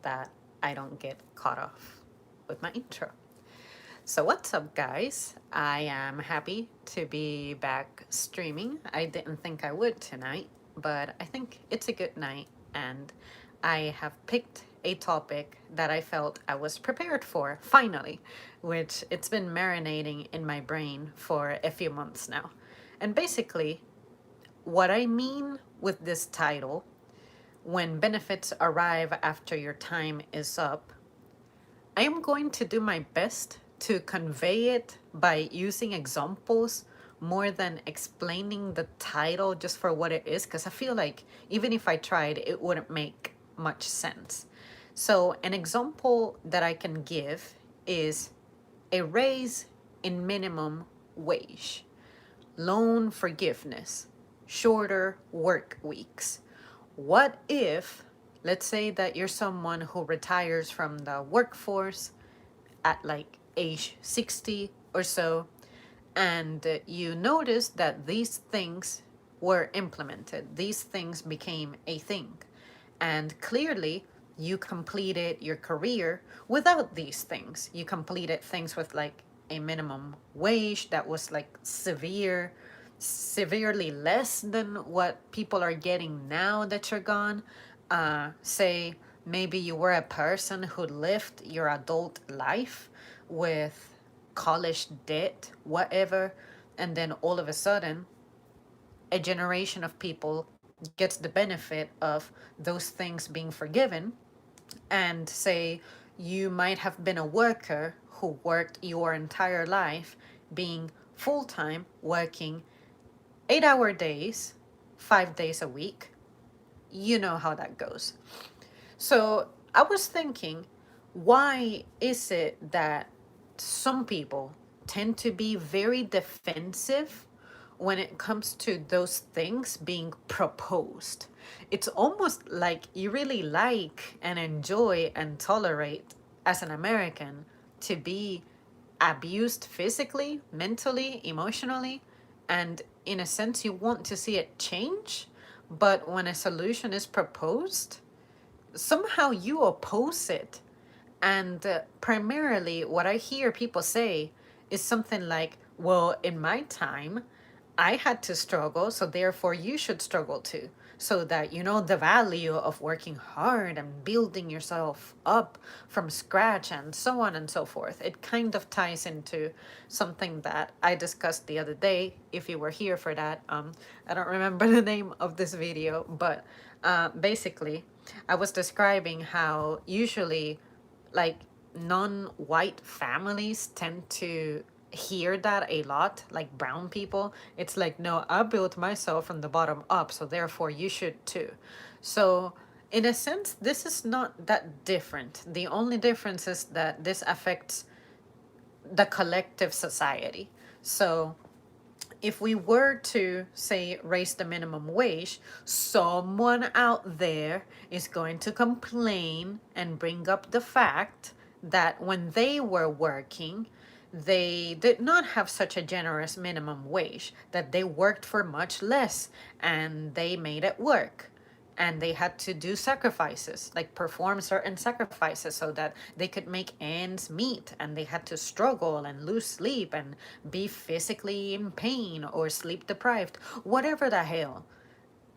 that I don't get caught off with my intro. So, what's up, guys? I am happy to be back streaming. I didn't think I would tonight, but I think it's a good night, and I have picked a topic that I felt I was prepared for, finally, which it's been marinating in my brain for a few months now. And basically, what I mean with this title, when benefits arrive after your time is up, I am going to do my best to convey it by using examples more than explaining the title just for what it is, because I feel like even if I tried, it wouldn't make much sense. So, an example that I can give is a raise in minimum wage, loan forgiveness, shorter work weeks. What if, let's say that you're someone who retires from the workforce at like age 60 or so, and you notice that these things were implemented, these things became a thing, and clearly you completed your career without these things. You completed things with like a minimum wage that was like severely less than what people are getting now that you're gone. Say maybe you were a person who lived your adult life with college debt, whatever, and then all of a sudden a generation of people gets the benefit of those things being forgiven. And say you might have been a worker who worked your entire life, being full time, working 8-hour days, 5 days a week. You know how that goes. So I was thinking, why is it that some people tend to be very defensive when it comes to those things being proposed? It's almost like you really like and enjoy and tolerate as an American to be abused physically, mentally, emotionally, and in a sense, you want to see it change. But when a solution is proposed, somehow you oppose it. And primarily, what I hear people say is something like, well, in my time, I had to struggle, so therefore you should struggle too. So that you know the value of working hard and building yourself up from scratch and so on and so forth. It kind of ties into something that I discussed the other day. If you were here for that, I don't remember the name of this video, but basically, I was describing how usually like non-white families tend to hear that a lot, like brown people. It's like, no, I built myself from the bottom up, so therefore you should too. So in a sense, this is not that different. The only difference is that this affects the collective society. So if we were to say raise the minimum wage, someone out there is going to complain and bring up the fact that when they were working, they did not have such a generous minimum wage, that they worked for much less and they made it work. And they had to do sacrifices, like perform certain sacrifices so that they could make ends meet. And they had to struggle and lose sleep and be physically in pain or sleep deprived, whatever the hell.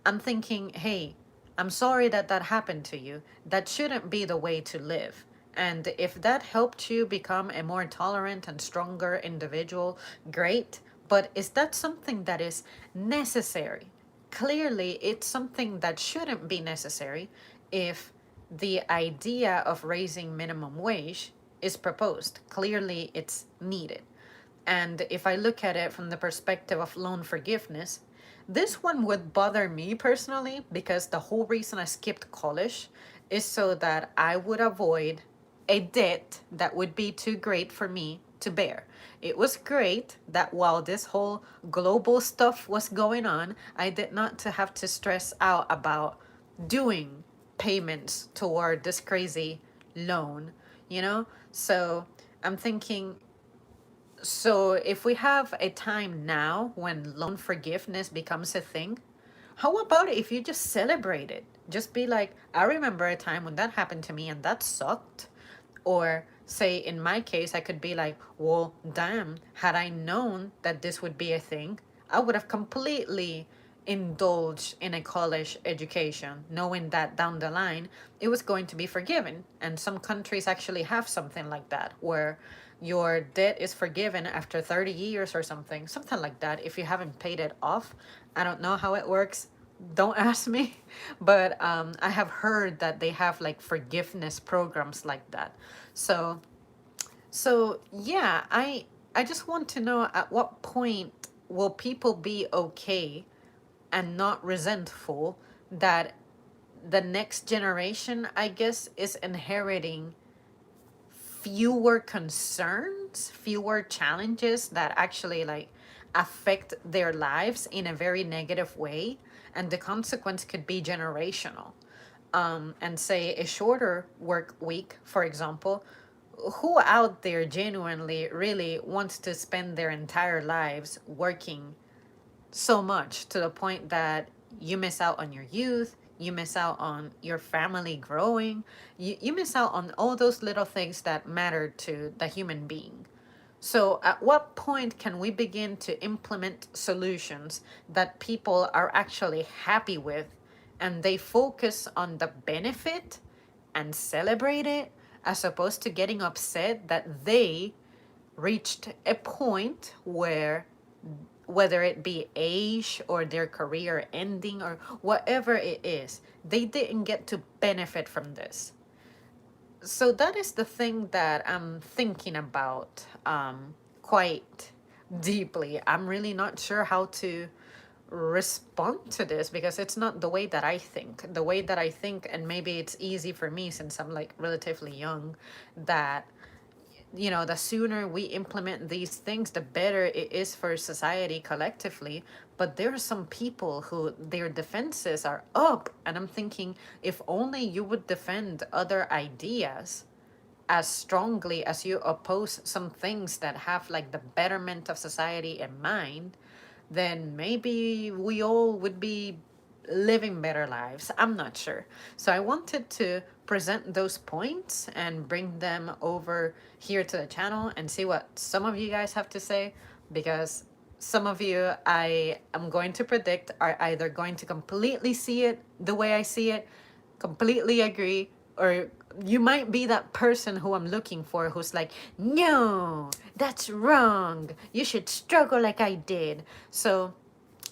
I'm thinking, hey, I'm sorry that that happened to you. That shouldn't be the way to live. And if that helped you become a more tolerant and stronger individual, great. But is that something that is necessary? Clearly, it's something that shouldn't be necessary if the idea of raising minimum wage is proposed. Clearly, it's needed. And if I look at it from the perspective of loan forgiveness, this one would bother me personally because the whole reason I skipped college is so that I would avoid a debt that would be too great for me to bear. It was great that while this whole global stuff was going on, I did not to have to stress out about doing payments toward this crazy loan, you know? So I'm thinking, so if we have a time now when loan forgiveness becomes a thing, how about if you just celebrate it? Just be like, I remember a time when that happened to me and that sucked. Or say in my case, I could be like, well, damn, had I known that this would be a thing, I would have completely indulged in a college education, knowing that down the line it was going to be forgiven. And some countries actually have something like that, where your debt is forgiven after 30 years or something like that, if you haven't paid it off. I don't know how it works, don't ask me. But I have heard that they have like forgiveness programs like that. So yeah, I just want to know, at what point will people be okay and not resentful that the next generation, I guess, is inheriting fewer concerns, fewer challenges that actually like affect their lives in a very negative way, and the consequence could be generational. And say a shorter work week, for example, who out there genuinely really wants to spend their entire lives working so much to the point that you miss out on your youth, you miss out on your family growing, you miss out on all those little things that matter to the human being. So, at what point can we begin to implement solutions that people are actually happy with, and they focus on the benefit and celebrate it, as opposed to getting upset that they reached a point where, whether it be age or their career ending or whatever it is, they didn't get to benefit from this. So that is the thing that I'm thinking about quite deeply. I'm really not sure how to respond to this because it's not the way that I think. The way that I think, and maybe it's easy for me since I'm like relatively young, that the sooner we implement these things, the better it is for society collectively. But there are some people who their defenses are up, and I'm thinking, if only you would defend other ideas as strongly as you oppose some things that have like the betterment of society in mind, then maybe we all would be living better lives. I'm not sure. So I wanted to present those points and bring them over here to the channel and see what some of you guys have to say, because some of you, I am going to predict, are either going to completely see it the way I see it, completely agree, or you might be that person who I'm looking for, who's like, no, that's wrong, you should struggle like I did. So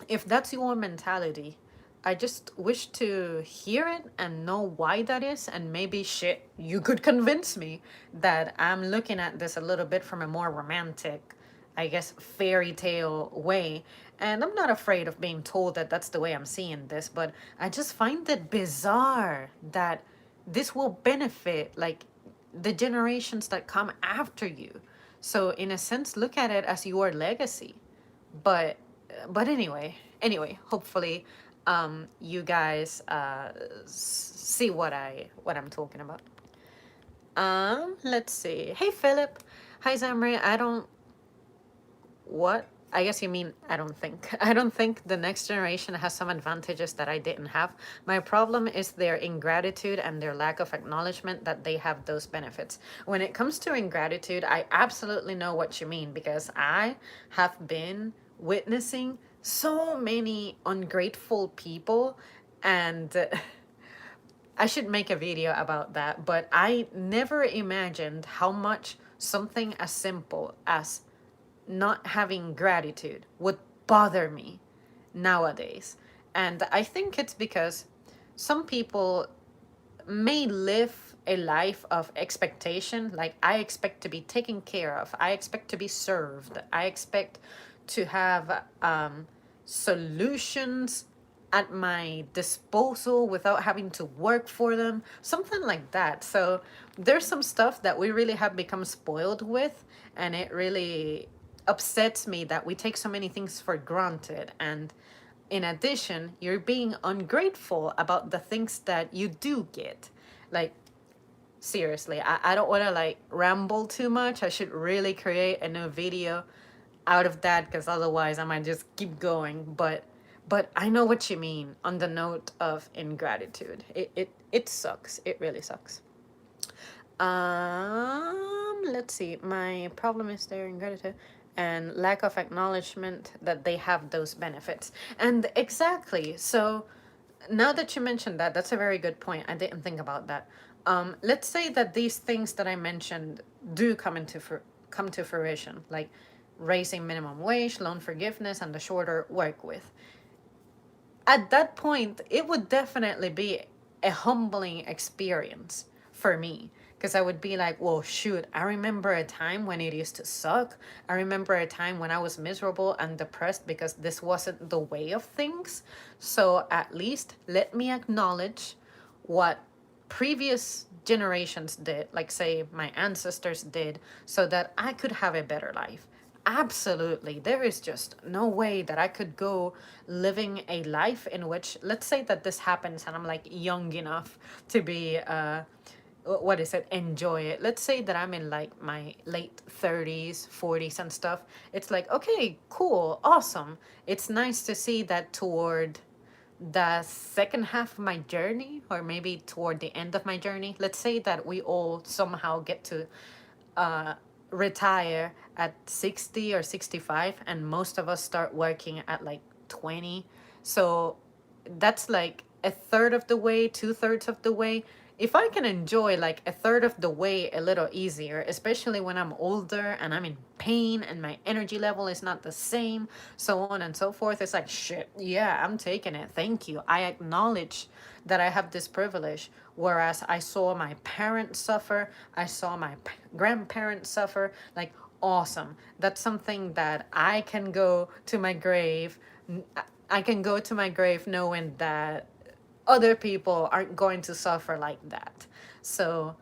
if that's your mentality, I just wish to hear it and know why that is, and maybe shit, you could convince me that I'm looking at this a little bit from a more romantic, I guess, fairy tale way. And I'm not afraid of being told that that's the way I'm seeing this, but I just find it bizarre that this will benefit like the generations that come after you. So in a sense, look at it as your legacy. But anyway, hopefully you guys see what I'm talking about. Let's see. Hey Philip. Hi Zamri. What? I guess you mean I don't think. I don't think the next generation has some advantages that I didn't have. My problem is their ingratitude and their lack of acknowledgement that they have those benefits. When it comes to ingratitude, I absolutely know what you mean, because I have been witnessing so many ungrateful people, and I should make a video about that, but I never imagined how much something as simple as not having gratitude would bother me nowadays. And I think it's because some people may live a life of expectation, like I expect to be taken care of, I expect to be served, I expect to have solutions at my disposal without having to work for them, something like that. So there's some stuff that we really have become spoiled with, and it really upsets me that we take so many things for granted. And in addition, you're being ungrateful about the things that you do get. Like, seriously, I don't want to like ramble too much. I should really create a new video out of that, because otherwise I might just keep going. But But I know what you mean on the note of ingratitude. It sucks. It really sucks. Let's see. My problem is their ingratitude and lack of acknowledgement that they have those benefits. And exactly. So now that you mentioned that, that's a very good point. I didn't think about that. Let's say that these things that I mentioned do come to fruition, like raising minimum wage, loan forgiveness, and the shorter work with. At that point, it would definitely be a humbling experience for me, because I would be like, well, shoot, I remember a time when it used to suck. I remember a time when I was miserable and depressed because this wasn't the way of things. So at least let me acknowledge what previous generations did, like say my ancestors did, so that I could have a better life. Absolutely. There is just no way that I could go living a life in which, let's say that this happens and I'm like young enough to be, what is it, enjoy it. Let's say that I'm in like my late 30s, 40s and stuff. It's like, okay, cool, awesome. It's nice to see that toward the second half of my journey, or maybe toward the end of my journey. Let's say that we all somehow get to uh, retire at 60 or 65, and most of us start working at like 20. So that's like a third of the way, two-thirds of the way. If I can enjoy like a third of the way a little easier, especially when I'm older and I'm in pain and my energy level is not the same, so on and so forth, it's like, shit, yeah, I'm taking it. Thank you. I acknowledge that I have this privilege. Whereas I saw my parents suffer, I saw my grandparents suffer, like, awesome. That's something that I can go to my grave. I can go to my grave knowing that other people aren't going to suffer like that. So,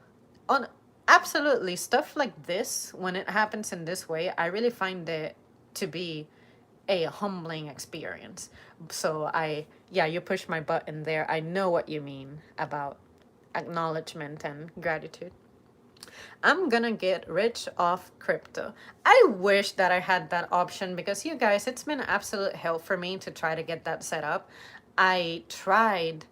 on absolutely stuff like this, when it happens in this way, I really find it to be a humbling experience. So yeah, you push my button there. I know what you mean about acknowledgement and gratitude. I'm gonna get rich off crypto. I wish that I had that option, because you guys, it's been absolute hell for me to try to get that set up. I tried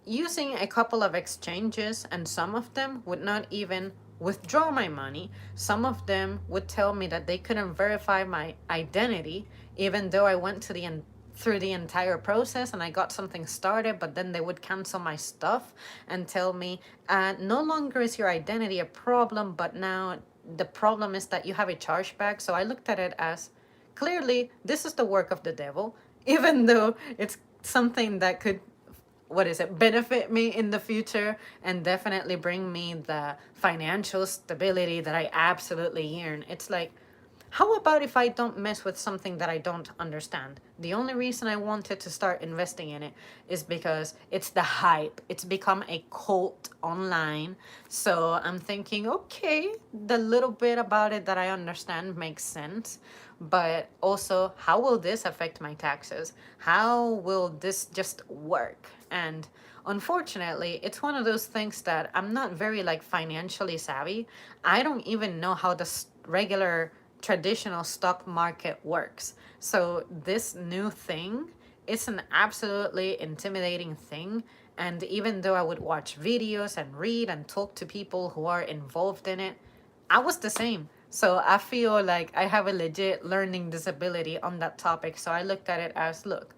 using a couple of exchanges, and some of them would not even withdraw my money. Some of them would tell me that they couldn't verify my identity, even though I went to through the entire process and I got something started, but then they would cancel my stuff and tell me, no longer is your identity a problem, but now the problem is that you have a chargeback. So I looked at it as, clearly this is the work of the devil, even though it's something that could, what is it, benefit me in the future and definitely bring me the financial stability that I absolutely yearn. It's like, how about if I don't mess with something that I don't understand? The only reason I wanted to start investing in it is because it's the hype. It's become a cult online. So I'm thinking, okay, the little bit about it that I understand makes sense. But also, how will this affect my taxes? How will this just work? And unfortunately, it's one of those things that I'm not very like financially savvy. I don't even know how the regular traditional stock market works. So this new thing is an absolutely intimidating thing. And even though I would watch videos and read and talk to people who are involved in it, I was the same. So I feel like I have a legit learning disability on that topic. So I looked at it as, look,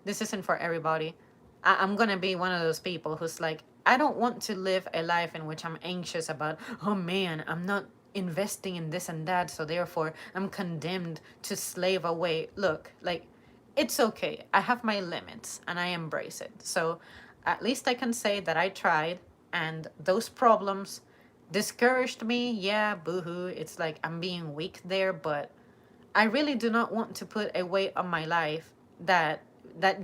this isn't for everybody. I'm gonna be one of those people who's like, I don't want to live a life in which I'm anxious about, oh man, I'm not investing in this and that, so therefore I'm condemned to slave away. Look, like, it's okay. I have my limits and I embrace it. So at least I can say that I tried, and those problems discouraged me. Yeah, boohoo. It's like I'm being weak there, but I really do not want to put a weight on my life that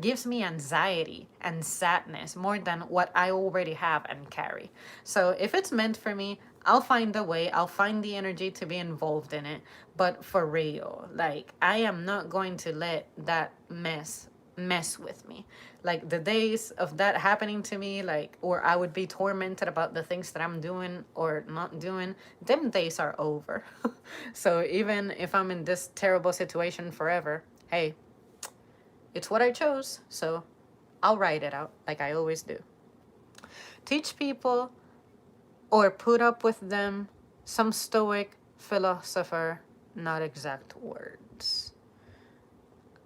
gives me anxiety and sadness more than what I already have and carry. So if it's meant for me, I'll find a way. I'll find the energy to be involved in it. But for real, like, I am not going to let that mess with me. Like, the days of that happening to me, like, or I would be tormented about the things that I'm doing or not doing, them days are over. So even if I'm in this terrible situation forever, hey, It's what I chose, so I'll write it out like I always do. Teach people or put up with them, some stoic philosopher, not exact words.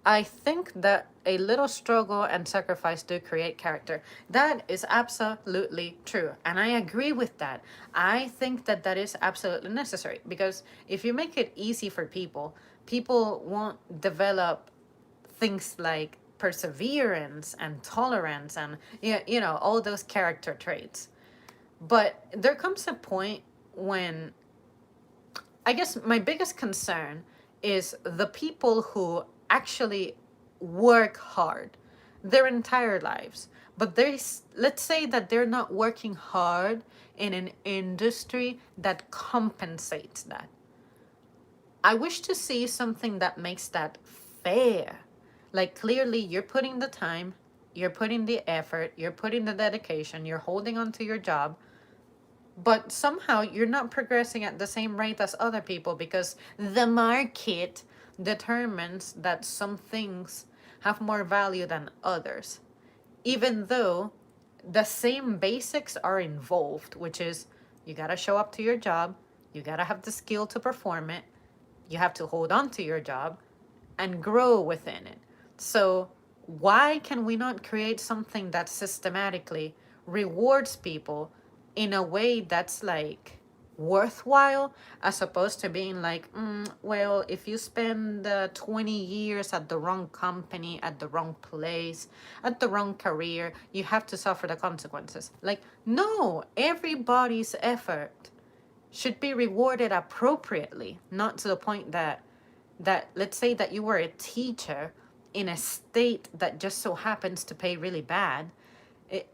I think that a little struggle and sacrifice do create character. That is absolutely true. And I agree with that. I think that that is absolutely necessary because if you make it easy for people, people won't develop things like perseverance and tolerance and all those character traits. But there comes a point when I guess my biggest concern is the people who actually work hard their entire lives, but let's say that they're not working hard in an industry that compensates that. I wish to see something that makes that fair. Like clearly you're putting the time, you're putting the effort, you're putting the dedication, you're holding on to your job, but somehow you're not progressing at the same rate as other people because the market determines that some things have more value than others, even though the same basics are involved, which is you got to show up to your job, you got to have the skill to perform it, you have to hold on to your job and grow within it. So why can we not create something that systematically rewards people in a way that's like worthwhile, as opposed to being like, well, if you spend 20 years at the wrong company, at the wrong place, at the wrong career, you have to suffer the consequences. Like, no, everybody's effort should be rewarded appropriately, not to the point that let's say that you were a teacher in a state that just so happens to pay really bad. It,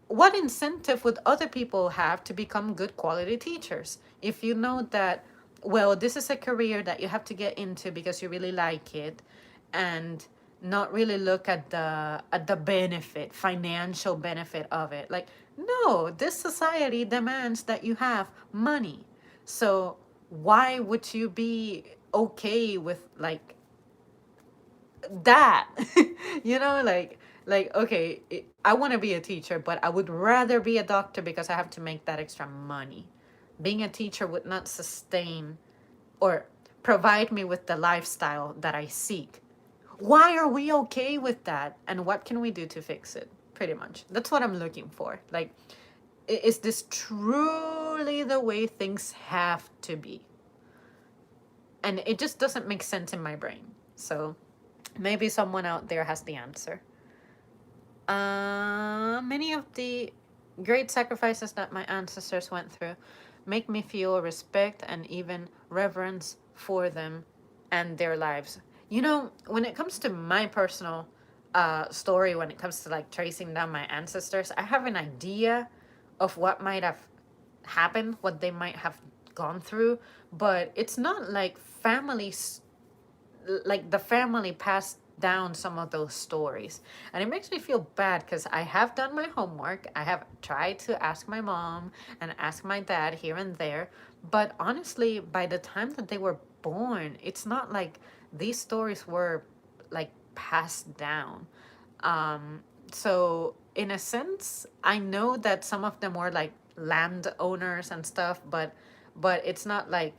what incentive would other people have to become good quality teachers if you know that, well, this is a career that you have to get into because you really like it, and not really look at the benefit, financial benefit of it. Like, no, this society demands that you have money. So why would you be okay with like that? Like okay, I want to be a teacher, but I would rather be a doctor because I have to make that extra money. Being a teacher would not sustain or provide me with the lifestyle that I seek. Why are we okay with that? And what can we do to fix it? Pretty much. That's what I'm looking for. Like, is this truly the way things have to be? And it just doesn't make sense in my brain. So maybe someone out there has the answer. Many of the great sacrifices that my ancestors went through make me feel respect and even reverence for them and their lives. You know, when it comes to my personal story, when it comes to like tracing down my ancestors, I have an idea of what might have happened, what they might have gone through, but it's not like families, like the family passed down some of those stories. And it makes me feel bad because I have done my homework. I have tried to ask my mom and ask my dad here and there. But honestly, by the time that they were born, it's not like these stories were like passed down. So in a sense, I know that some of them were like landowners and stuff, but it's not like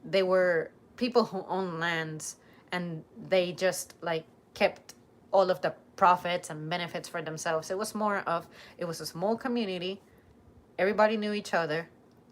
they were people who own lands and they just like kept all of the profits and benefits for themselves. It was more of, it was a small community, everybody knew each other.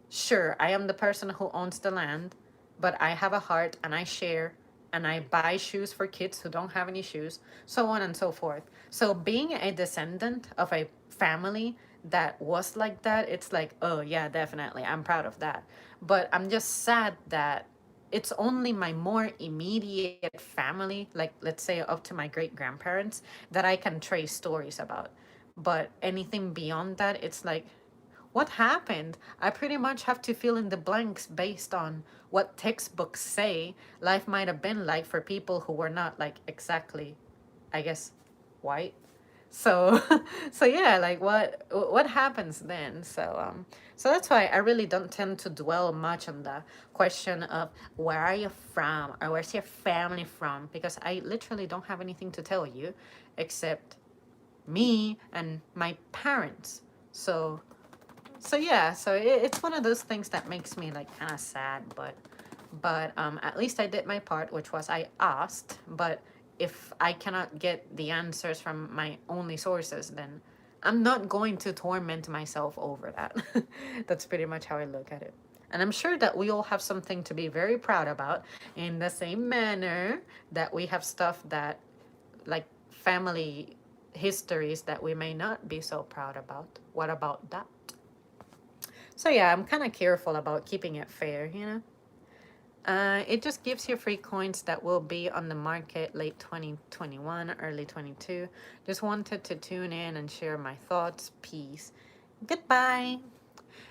Sure, I am the person who owns the land, but I have a heart and I share and I buy shoes for kids who don't have any shoes, so on and so forth. So being a descendant of a family that was like that, it's like, oh yeah, definitely, I'm proud of that. But I'm just sad that it's only my more immediate family, like let's say up to my great grandparents, that I can trace stories about. But anything beyond that, it's like, what happened? I pretty much have to fill in the blanks based on what textbooks say life might have been like for people who were not like exactly, I guess, white. So so yeah, like what happens then? So that's why I really don't tend to dwell much on the question of where are you from or where's your family from, because I literally don't have anything to tell you except me and my parents. So so yeah, so it's one of those things that makes me like kind of sad, but at least I did my part, which was I asked. But if I cannot get the answers from my only sources, then I'm not going to torment myself over that. That's pretty much how I look at it. And I'm sure that we all have something to be very proud about, in the same manner that we have stuff that, like family histories, that we may not be so proud about. What about that? So yeah, I'm kind of careful about keeping it fair, you know? It just gives you free coins that will be on the market late 2021, early 22. Just wanted to tune in and share my thoughts. Peace. Goodbye.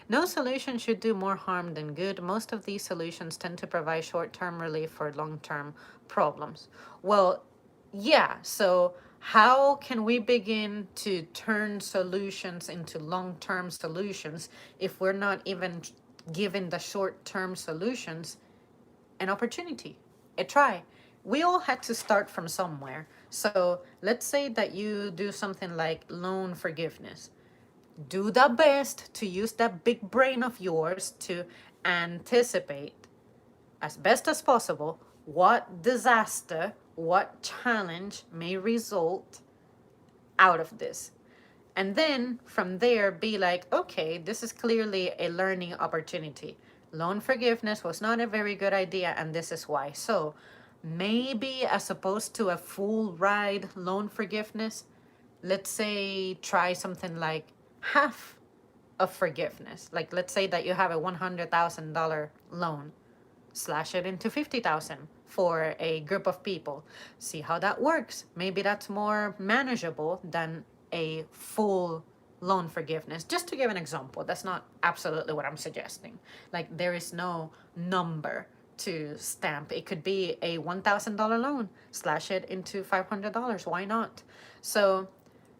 No solution should do more harm than good. Most of these solutions tend to provide short term relief for long term problems. Well, yeah, so how can we begin to turn solutions into long term solutions if we're not even given the short term solutions an opportunity, a try? We all had to start from somewhere. So let's say that you do something like loan forgiveness. Do the best to use that big brain of yours to anticipate as best as possible what disaster, what challenge may result out of this. And then from there, be like, okay, this is clearly a learning opportunity. Loan forgiveness was not a very good idea, and this is why. So maybe as opposed to a full ride loan forgiveness, let's say try something like half of forgiveness. Like let's say that you have a $100,000 loan, slash it into 50,000 for a group of people. See how that works. Maybe that's more manageable than a full loan forgiveness. Just to give an example, that's not absolutely what I'm suggesting. Like there is no number to stamp. It could be a $1,000 loan, slash it into $500. Why not? So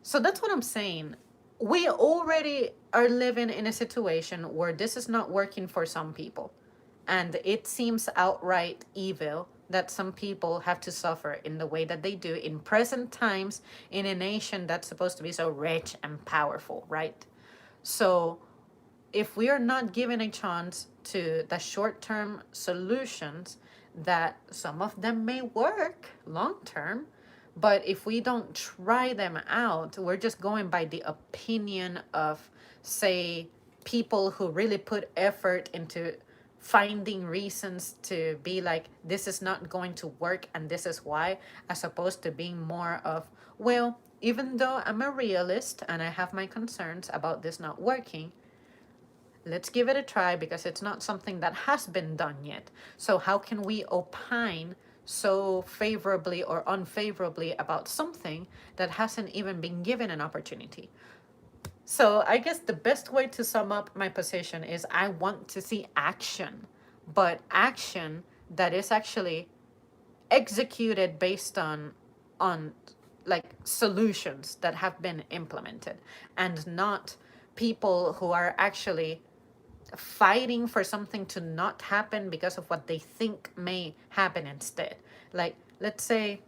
so that's what I'm saying. We already are living in a situation where this is not working for some people. And it seems outright evil that some people have to suffer in the way that they do in present times in a nation that's supposed to be so rich and powerful, right? So if we are not given a chance to the short term solutions, that some of them may work long term, but if we don't try them out, we're just going by the opinion of, say, people who really put effort into finding reasons to be like, this is not going to work and this is why, as opposed to being more of, well, even though I'm a realist and I have my concerns about this not working, let's give it a try because it's not something that has been done yet. So how can we opine so favorably or unfavorably about something that hasn't even been given an opportunity? So I guess the best way to sum up my position is I want to see action, but action that is actually executed based on like solutions that have been implemented, and not people who are actually fighting for something to not happen because of what they think may happen instead. Like, let's say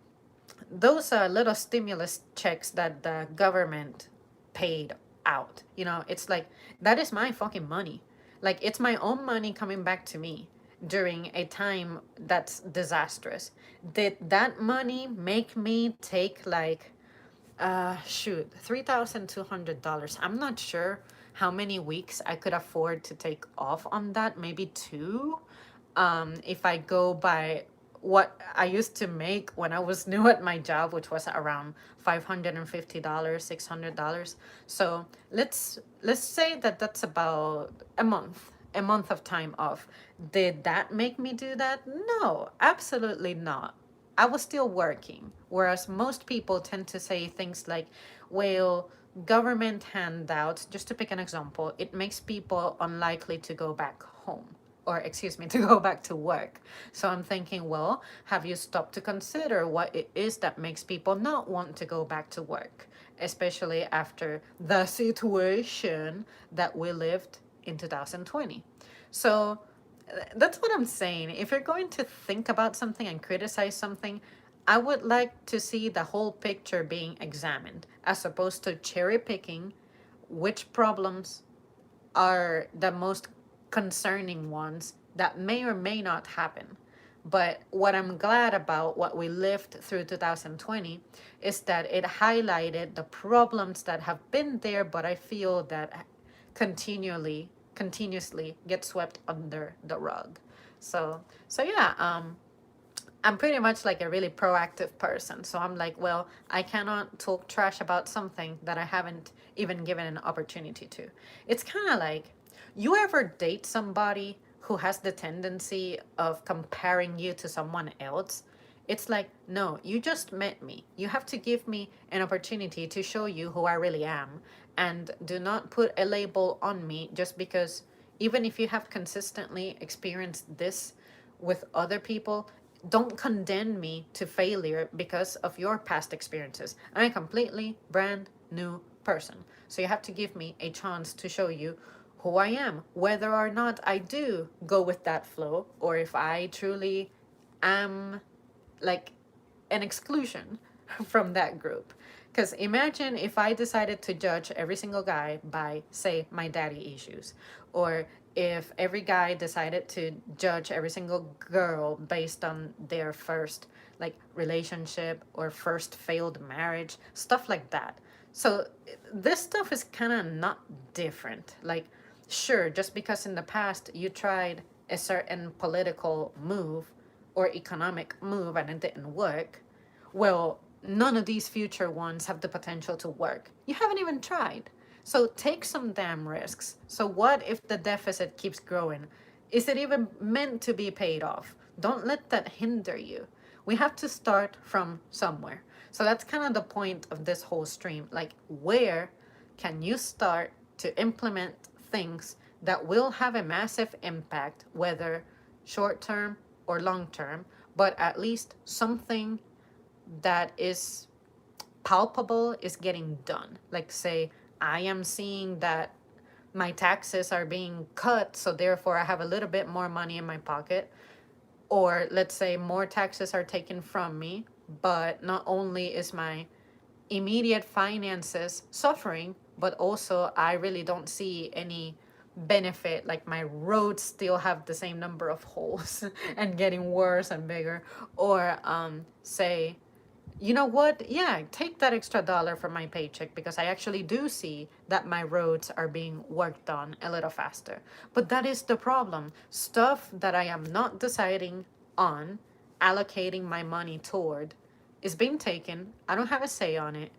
those are little stimulus checks that the government paid out. You know, it's like, that is my fucking money. Like, it's my own money coming back to me during a time that's disastrous. Did that money make me take like shoot, $3,200. I'm not sure how many weeks I could afford to take off on that. Maybe two. If I go by what I used to make when I was new at my job, which was around $550, $600. So let's say that that's about a month of time off. Did that make me do that? No, absolutely not. I was still working. Whereas most people tend to say things like, well, government handouts, just to pick an example, it makes people unlikely to go back home, or excuse me, to go back to work. So I'm thinking, well, have you stopped to consider what it is that makes people not want to go back to work? especially after the situation that we lived in 2020. So that's what I'm saying. If you're going to think about something and criticize something, I would like to see the whole picture being examined as opposed to cherry picking which problems are the most concerning ones that may or may not happen. But what I'm glad about what we lived through 2020 is that it highlighted the problems that have been there, but I feel that continuously get swept under the rug. So yeah, I'm pretty much like a really proactive person. So I'm like, well, I cannot talk trash about something that I haven't even given an opportunity to. It's kind of like, you ever date somebody who has the tendency of comparing you to someone else? It's like, no, you just met me. You have to give me an opportunity to show you who I really am. And do not put a label on me just because, even if you have consistently experienced this with other people, don't condemn me to failure because of your past experiences. I'm a completely brand new person. So you have to give me a chance to show you who I am, whether or not I do go with that flow, or if I truly am like an exclusion from that group. Because imagine if I decided to judge every single guy by, say, my daddy issues, or if every guy decided to judge every single girl based on their first like relationship or first failed marriage, stuff like that. So this stuff is kind of not different. Like, sure, just because in the past you tried a certain political move or economic move and it didn't work, well, none of these future ones have the potential to work. You haven't even tried. So take some damn risks. So what if the deficit keeps growing? Is it even meant to be paid off? Don't let that hinder you. We have to start from somewhere. So that's kind of the point of this whole stream. Like, where can you start to implement things that will have a massive impact, whether short term or long term, but at least something that is palpable is getting done. Like, say, I am seeing that my taxes are being cut, so therefore I have a little bit more money in my pocket. Or let's say more taxes are taken from me, but not only is my immediate finances suffering, but also I really don't see any benefit. Like, my roads still have the same number of holes and getting worse and bigger. Or say, you know what? Yeah, take that extra dollar from my paycheck because I actually do see that my roads are being worked on a little faster. But that is the problem. Stuff that I am not deciding on, allocating my money toward, is being taken. I don't have a say on it.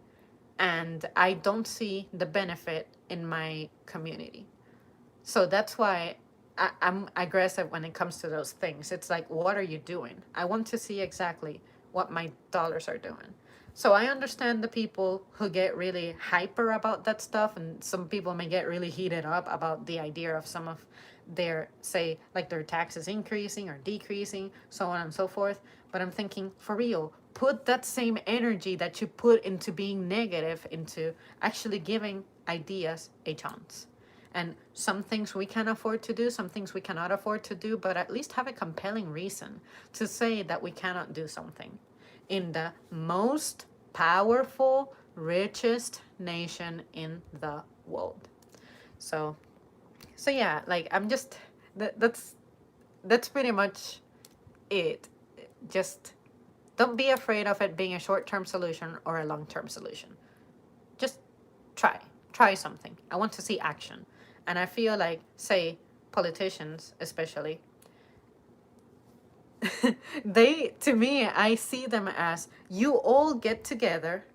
And I don't see the benefit in my community. So that's why I'm aggressive when it comes to those things. It's like, what are you doing? I want to see exactly what my dollars are doing. So I understand the people who get really hyper about that stuff, and some people may get really heated up about the idea of some of their, say, like their taxes increasing or decreasing, so on and so forth. But I'm thinking, for real, put that same energy that you put into being negative into actually giving ideas a chance. And some things we can afford to do, some things we cannot afford to do, but at least have a compelling reason to say that we cannot do something. In the most powerful, richest nation in the world. So, so yeah, like I'm just that's pretty much it. Just don't be afraid of it being a short-term solution or a long-term solution. Just try something. I want to see action. And I feel like, say, politicians especially, they, to me, I see them as, you all get together,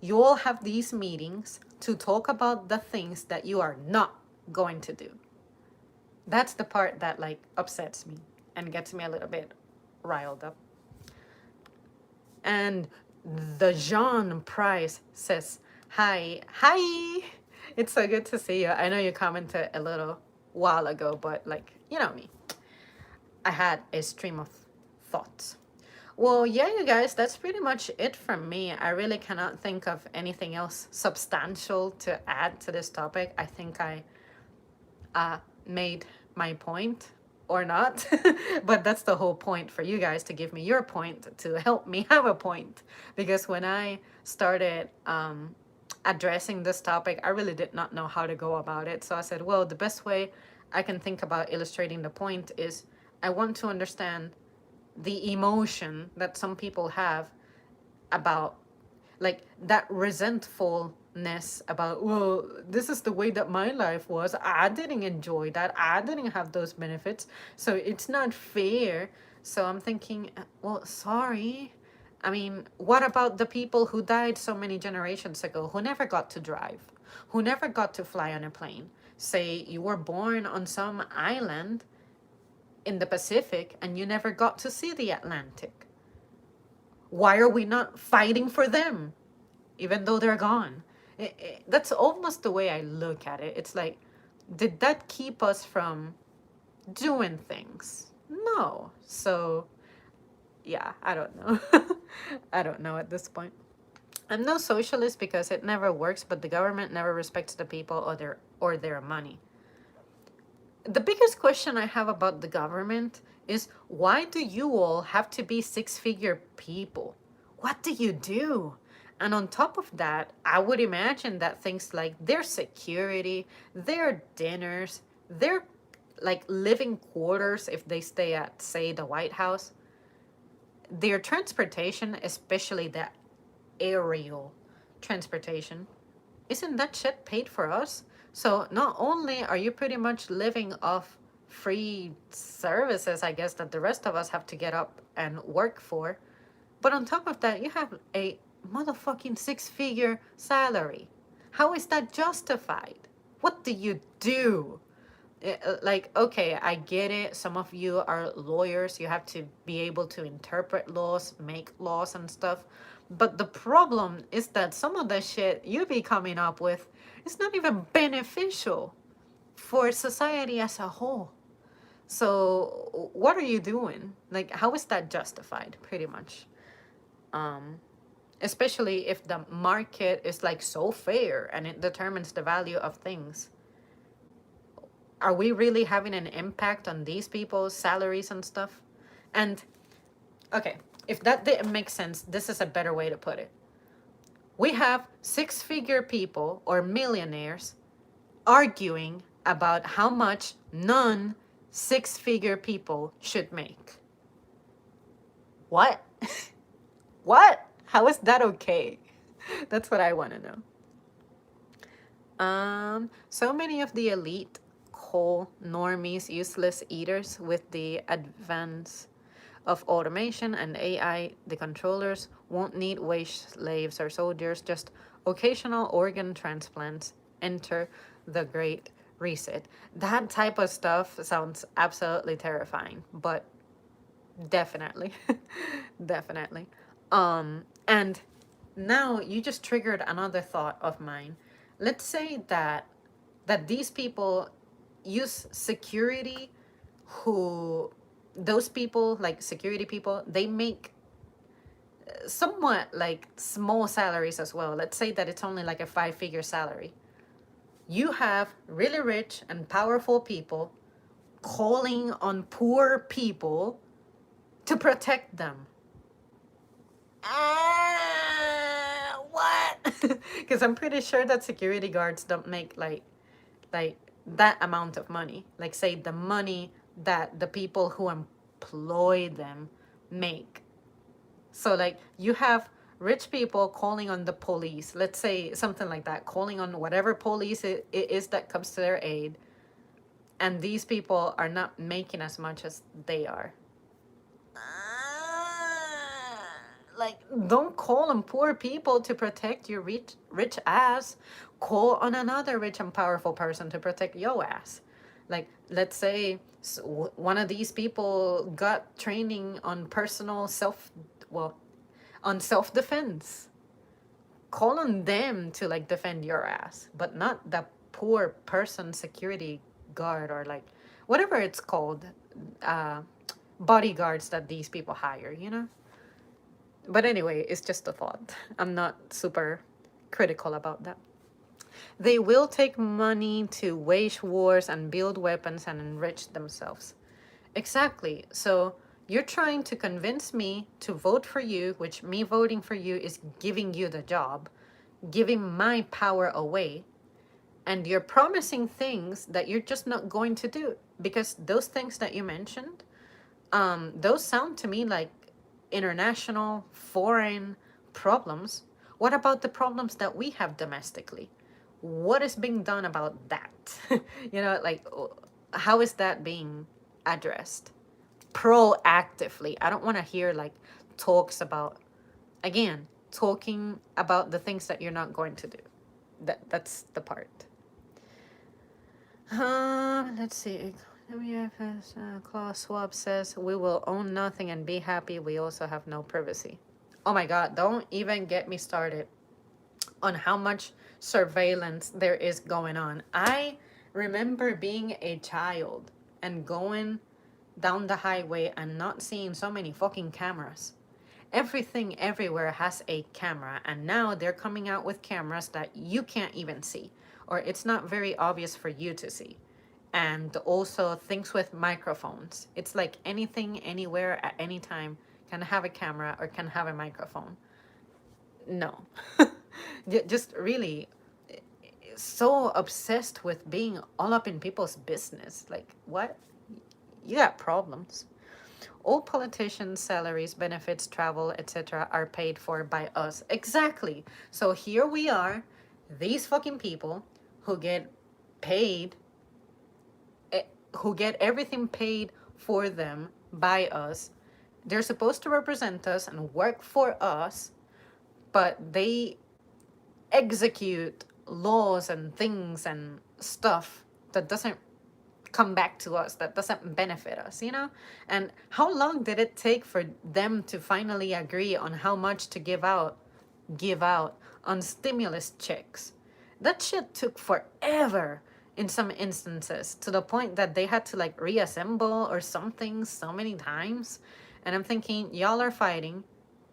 you all have these meetings to talk about the things that you are not going to do. That's the part that like upsets me and gets me a little bit riled up. And the Jean Price says, hi, it's so good to see you. I know you commented a little while ago, but like, you know me, I had a stream of thoughts. Well, yeah, you guys, that's pretty much it from me. I really cannot think of anything else substantial to add to this topic. I think I made my point or not. But that's the whole point, for you guys to give me your point to help me have a point. Because when I started addressing this topic, I really did not know how to go about it. So I said, well, the best way I can think about illustrating the point is I want to understand the emotion that some people have about, like, that resentfulness about, well, this is the way that my life was, I didn't enjoy that, I didn't have those benefits, so it's not fair. So I'm thinking, well, sorry, I mean, what about the people who died so many generations ago, who never got to drive, who never got to fly on a plane? Say you were born on some island in the Pacific and you never got to see the Atlantic. Why are we not fighting for them, even though they're gone? That's almost the way I look at it. It's like, did that keep us from doing things? No. So, yeah, I don't know. I don't know at this point. I'm no socialist because it never works, but the government never respects the people or their money. The biggest question I have about the government is, why do you all have to be six-figure people? What do you do? And on top of that, I would imagine that things like their security, their dinners, their like living quarters, if they stay at, say, the White House, their transportation, especially the aerial transportation, isn't that shit paid for us? So not only are you pretty much living off free services, I guess, that the rest of us have to get up and work for, but on top of that, you have a motherfucking six-figure salary. How is that justified? What do you do? Like, okay, I get it. Some of you are lawyers. You have to be able to interpret laws, make laws and stuff. But the problem is that some of the shit you be coming up with is not even beneficial for society as a whole. So what are you doing? Like, how is that justified, pretty much? Um, Especially if the market is like so fair and it determines the value of things. Are we really having an impact on these people's salaries and stuff? And okay, if that didn't make sense, this is a better way to put it. We have six-figure people or millionaires arguing about how much non six-figure people should make. What? What? How is that okay? That's what I want to know. So many of the elite call normies useless eaters. With the advance of automation and AI, the controllers won't need wage slaves or soldiers, just occasional organ transplants. Enter the Great Reset. That type of stuff sounds absolutely terrifying, but definitely, definitely. And now you just triggered another thought of mine. Let's say that these people use security, who, those people, like security people, they make somewhat like small salaries as well. Let's say that it's only like a five-figure salary. You have really rich and powerful people calling on poor people to protect them. What? Because I'm pretty sure that security guards don't make like that amount of money. Like, say, the money that the people who employ them make. So like, you have rich people calling on the police. Let's say something like that, calling on whatever police it is that comes to their aid, and these people are not making as much as they are. Like, don't call on poor people to protect your rich ass. Call on another rich and powerful person to protect your ass. Like, let's say one of these people got training on personal self, well, on self-defense. Call on them to like defend your ass, but not the poor person security guard, or like whatever it's called, uh bodyguards that these people hire, you know? But anyway, it's just a thought. I'm not super critical about that. They will take money to wage wars and build weapons and enrich themselves. Exactly. So you're trying to convince me to vote for you, which me voting for you is giving you the job, giving my power away, and you're promising things that you're just not going to do because those things that you mentioned, those sound to me like international, foreign problems. What about the problems that we have domestically? What is being done about that? Like, how is that being addressed proactively? I don't want to hear like talks about, again, talking about the things that you're not going to do. That's the part. Let's see. WFS Klaus Schwab says we will own nothing and be happy. We also have no privacy. Oh my God! Don't even get me started on how much surveillance there is going on. I remember being a child and going down the highway and not seeing so many fucking cameras. Everything everywhere has a camera, and now they're coming out with cameras that you can't even see, or it's not very obvious for you to see. And also things with microphones. It's like anything, anywhere, at any time can have a camera or can have a microphone. No. Just really so obsessed with being all up in people's business. Like, what? You got problems. All politicians' salaries, benefits, travel, etc., are paid for by us. Exactly. So here we are, these fucking people who get paid, who get everything paid for them by us. They're supposed to represent us and work for us, but they execute laws and things and stuff that doesn't come back to us, that doesn't benefit us. And how long did it take for them to finally agree on how much to give out on stimulus checks? That shit took forever in some instances, to the point that they had to like reassemble or something so many times. And I'm thinking, y'all are fighting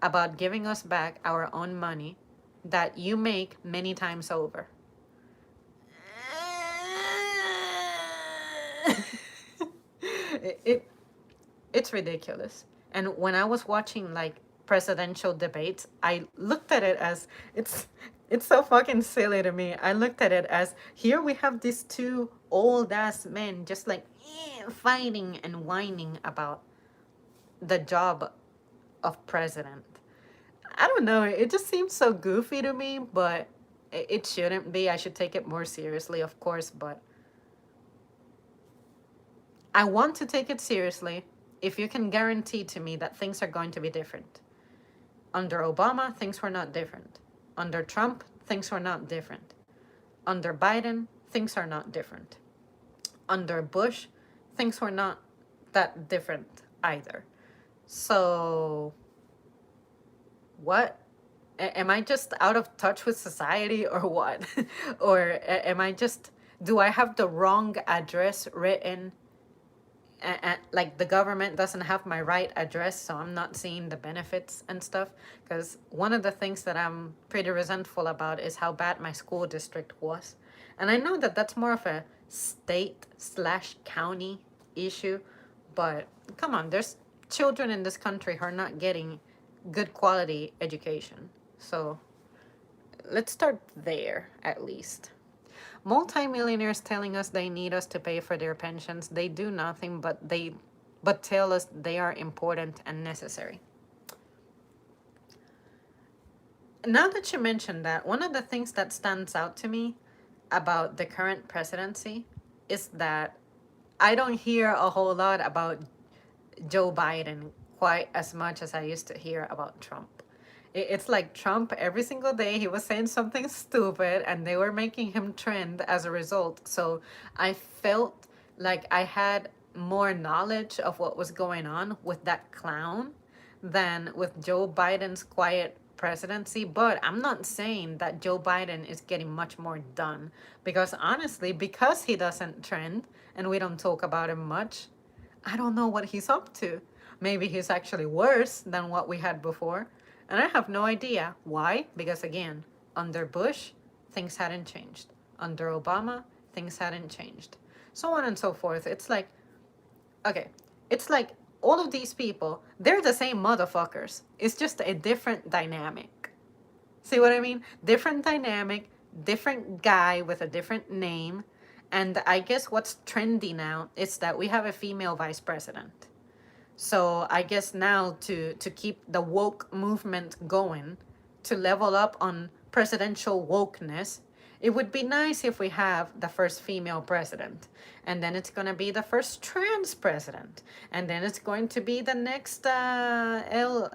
about giving us back our own money that you make many times over. it it's ridiculous. And when I was watching like presidential debates, I looked at it as it's so fucking silly to me. I looked at it as, here we have these two old ass men just like fighting and whining about the job of president. I don't know. It just seems so goofy to me, but it shouldn't be. I should take it more seriously, of course, but I want to take it seriously if you can guarantee to me that things are going to be different. Under Obama, things were not different. Under Trump, things were not different. Under Biden, things are not different. Under Bush, things were not that different either. So, what? Am I just out of touch with society or what? Or am I just, do I have the wrong address written? Like the government doesn't have my right address, so I'm not seeing the benefits and stuff. Because one of the things that I'm pretty resentful about is how bad my school district was. And I know that that's more of a state/county issue, but come on, there's children in this country who are not getting good quality education. So let's start there at least. Multimillionaires telling us they need us to pay for their pensions. They do nothing but tell us they are important and necessary. Now that you mentioned that, one of the things that stands out to me about the current presidency is that I don't hear a whole lot about Joe Biden quite as much as I used to hear about Trump. It's like Trump, every single day he was saying something stupid and they were making him trend as a result. So I felt like I had more knowledge of what was going on with that clown than with Joe Biden's quiet presidency. But I'm not saying that Joe Biden is getting much more done, because honestly, because he doesn't trend and we don't talk about him much, I don't know what he's up to. Maybe he's actually worse than what we had before. And I have no idea why, because again, under Bush, things hadn't changed. Under Obama, things hadn't changed. So on and so forth. It's like, okay, it's like all of these people, they're the same motherfuckers. It's just a different dynamic. See what I mean? Different dynamic, different guy with a different name. And I guess what's trendy now is that we have a female vice president. So I guess now to keep the woke movement going, to level up on presidential wokeness, it would be nice if we have the first female president. And then it's going to be the first trans president. And then it's going to be the next LGBT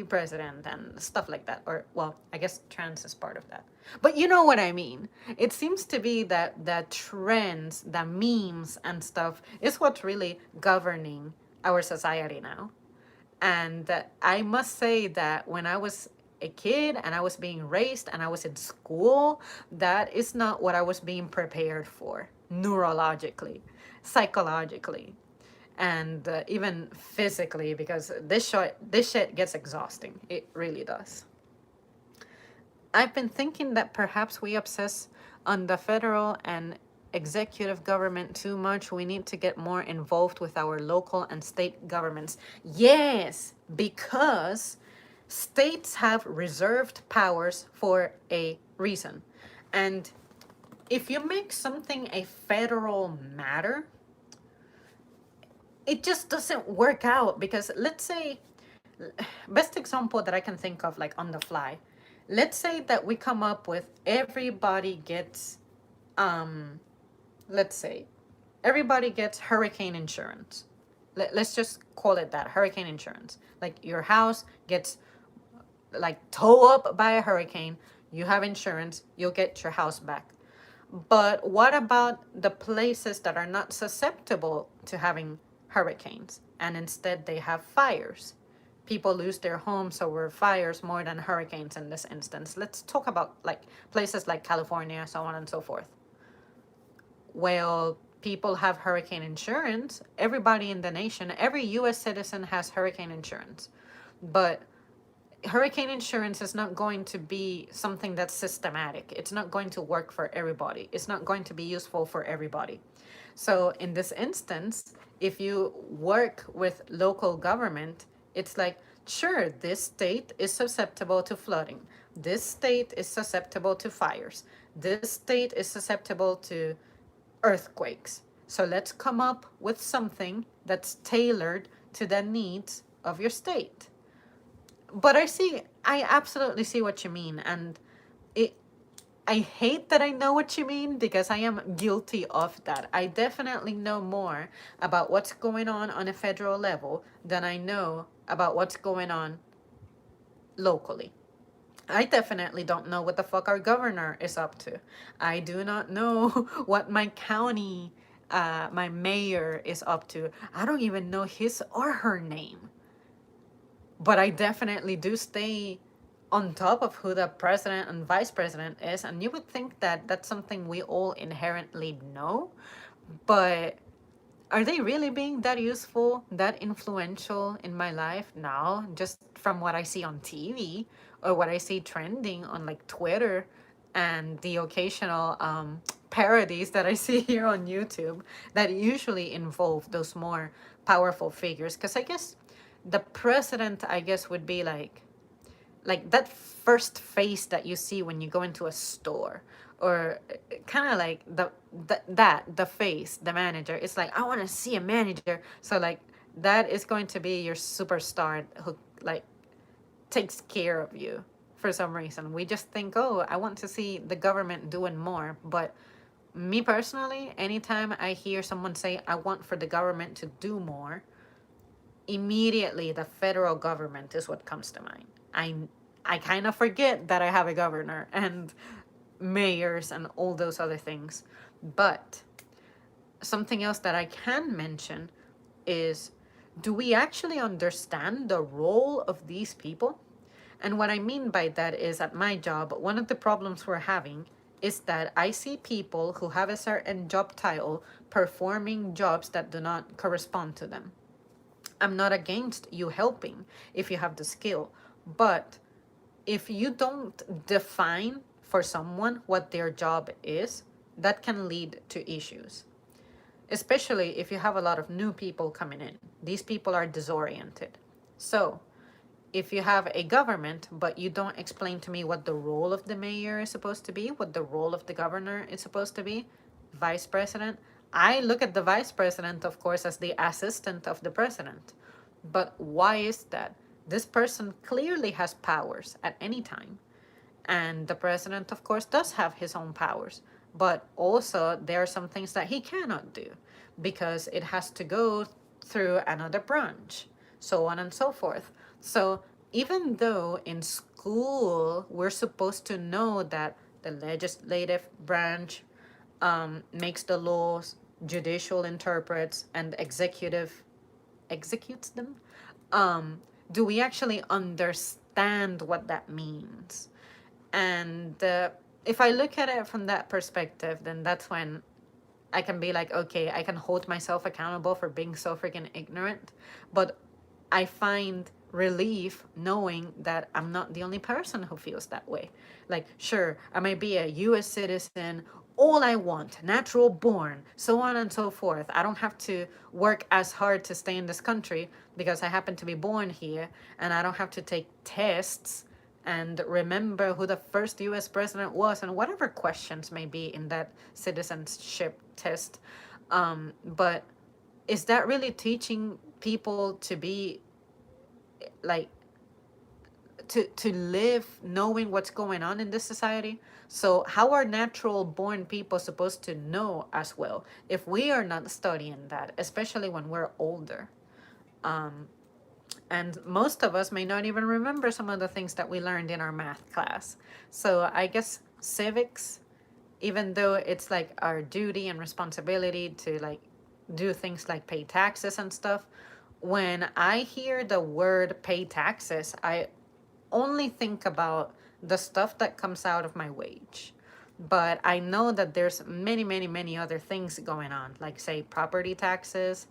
president and stuff like that. Or, well, I guess trans is part of that. But you know what I mean. It seems to be that the trends, the memes and stuff is what's really governing our society now. And I must say that when I was a kid and I was being raised and I was in school, that is not what I was being prepared for neurologically, psychologically, and even physically, because this shit gets exhausting. It really does. I've been thinking that perhaps we obsess on the federal and executive government too much. We need to get more involved with our local and state governments. Yes, because states have reserved powers for a reason. And if you make something a federal matter, it just doesn't work out. Because let's say, best example that I can think of, like on the fly, let's say that we come up with everybody gets let's say everybody gets hurricane insurance. Let's just call it that, hurricane insurance. Like your house gets like towed up by a hurricane, you have insurance, you'll get your house back. But what about the places that are not susceptible to having hurricanes and instead they have fires? People lose their homes over fires more than hurricanes in this instance. Let's talk about like places like California, so on and so forth. Well, people have hurricane insurance. Everybody in the nation, every US citizen has hurricane insurance. But hurricane insurance is not going to be something that's systematic. It's not going to work for everybody. It's not going to be useful for everybody. So in this instance, if you work with local government, it's like, sure, this state is susceptible to flooding. This state is susceptible to fires. This state is susceptible to earthquakes. So let's come up with something that's tailored to the needs of your state. But I absolutely see what you mean. And I hate that I know what you mean because I am guilty of that. I definitely know more about what's going on a federal level than I know about what's going on locally. I definitely don't know what the fuck our governor is up to. I do not know what my county, my mayor is up to. I don't even know his or her name. But I definitely do stay on top of who the president and vice president is. And you would think that that's something we all inherently know. But are they really being that useful, that influential in my life? No, just from what I see on TV or what I see trending on like Twitter and the occasional parodies that I see here on YouTube that usually involve those more powerful figures. Because I guess the president, I guess, would be like that first face that you see when you go into a store, or kind of like the face, the manager. It's like, I want to see a manager. So like that is going to be your superstar who like takes care of you. For some reason we just think, oh, I want to see the government doing more. But me personally, anytime I hear someone say I want for the government to do more, immediately the federal government is what comes to mind. I kind of forget that I have a governor and mayors and all those other things. But something else that I can mention is, do we actually understand the role of these people? And what I mean by that is, at my job, one of the problems we're having is that I see people who have a certain job title performing jobs that do not correspond to them. I'm not against you helping if you have the skill, But if you don't define for someone what their job is, that can lead to issues, especially if you have a lot of new people coming in. These people are disoriented. So, if you have a government, but you don't explain to me what the role of the mayor is supposed to be, what the role of the governor is supposed to be, vice president, I look at the vice president, of course, as the assistant of the president. But why is that? This person clearly has powers at any time. And the president, of course, does have his own powers. But also, there are some things that he cannot do because it has to go through another branch, so on and so forth. So, even though in school we're supposed to know that the legislative branch makes the laws, judicial interprets, and executive executes them, do we actually understand what that means? And if I look at it from that perspective, then that's when I can be like, okay, I can hold myself accountable for being so freaking ignorant. But I find relief knowing that I'm not the only person who feels that way. Like, sure, I may be a US citizen, all I want, natural born, so on and so forth. I don't have to work as hard to stay in this country because I happen to be born here, and I don't have to take tests and remember who the first US president was and whatever questions may be in that citizenship test. But is that really teaching people to be like to live knowing what's going on in this society? So how are natural born people supposed to know as well if we are not studying that, especially when we're older? And most of us may not even remember some of the things that we learned in our math class. So I guess civics, even though it's like our duty and responsibility to like do things like pay taxes and stuff, when I hear the word pay taxes, I only think about the stuff that comes out of my wage. But I know that there's many, many, many other things going on, like say property taxes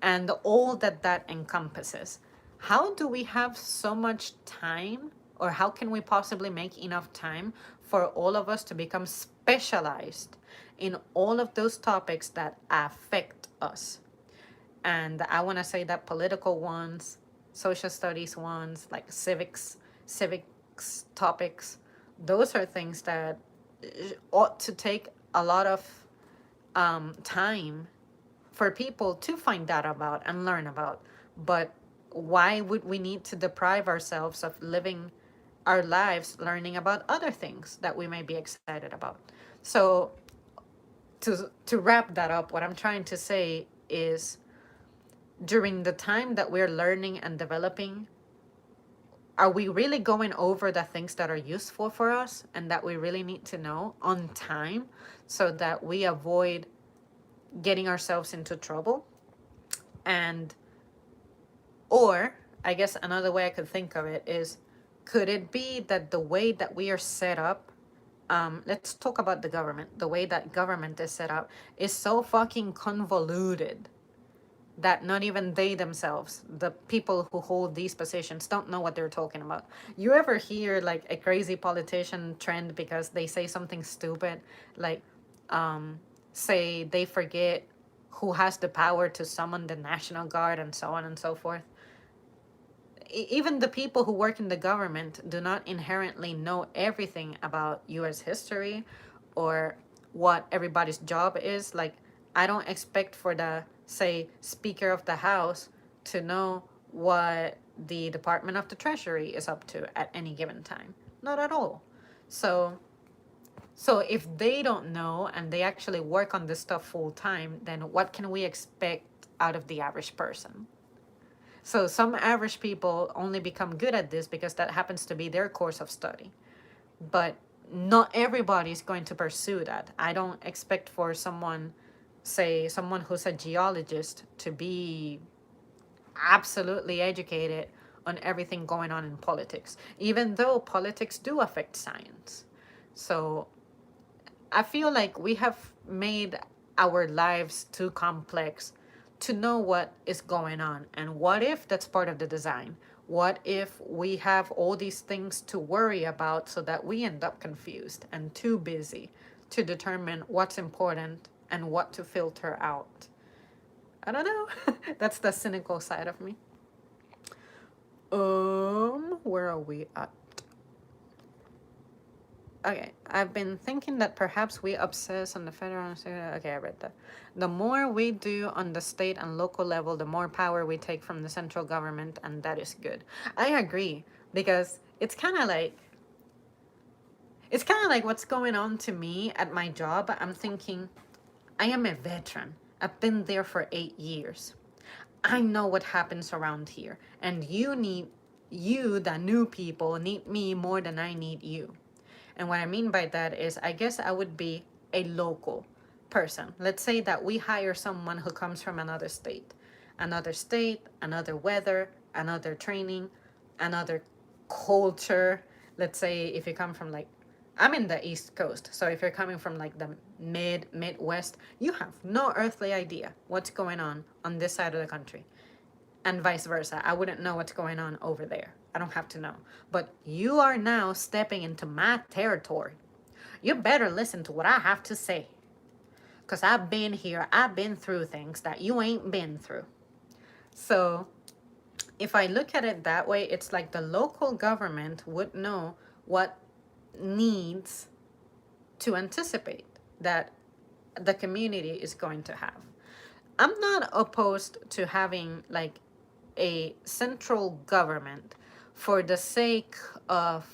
and all that that encompasses. How do we have so much time, or how can we possibly make enough time for all of us to become specialized in all of those topics that affect us? And I want to say that political ones, social studies ones, like civics topics, those are things that ought to take a lot of time for people to find out about and learn about. But why would we need to deprive ourselves of living our lives learning about other things that we may be excited about? So to wrap that up, what I'm trying to say is during the time that we're learning and developing, are we really going over the things that are useful for us and that we really need to know on time so that we avoid getting ourselves into trouble? And or I guess another way I could think of it is, could it be that the way that we are set up, let's talk about the government, the way that government is set up is so fucking convoluted that not even they themselves, the people who hold these positions, don't know what they're talking about. You ever hear like a crazy politician trend because they say something stupid, like say they forget who has the power to summon the National Guard and so on and so forth? Even the people who work in the government do not inherently know everything about US history or what everybody's job is. Like, I don't expect for the, say, Speaker of the House to know what the Department of the Treasury is up to at any given time. Not at all. So if they don't know and they actually work on this stuff full time, then what can we expect out of the average person? So some average people only become good at this because that happens to be their course of study. But not everybody is going to pursue that. I don't expect for someone, say, someone who's a geologist to be absolutely educated on everything going on in politics, even though politics do affect science. So I feel like we have made our lives too complex to know what is going on. And what if that's part of the design? What if we have all these things to worry about so that we end up confused and too busy to determine what's important and what to filter out? I don't know. That's the cynical side of me. Where are we at? Okay, I've been thinking that perhaps we obsess on the federal and state. Okay, I read that. The more we do on the state and local level, the more power we take from the central government, and that is good. I agree, because it's kind of like what's going on to me at my job. I'm thinking, I am a veteran. I've been there for 8 years. I know what happens around here, and you, the new people, need me more than I need you. And what I mean by that is, I guess I would be a local person. Let's say that we hire someone who comes from another state, another weather, another training, another culture. Let's say if you come from like, I'm in the East Coast, so if you're coming from like the Midwest, you have no earthly idea what's going on this side of the country, and vice versa. I wouldn't know what's going on over there. I don't have to know. But you are now stepping into my territory. You better listen to what I have to say. Because I've been here, I've been through things that you ain't been through. So if I look at it that way, it's like the local government would know what needs to anticipate that the community is going to have. I'm not opposed to having like a central government for the sake of,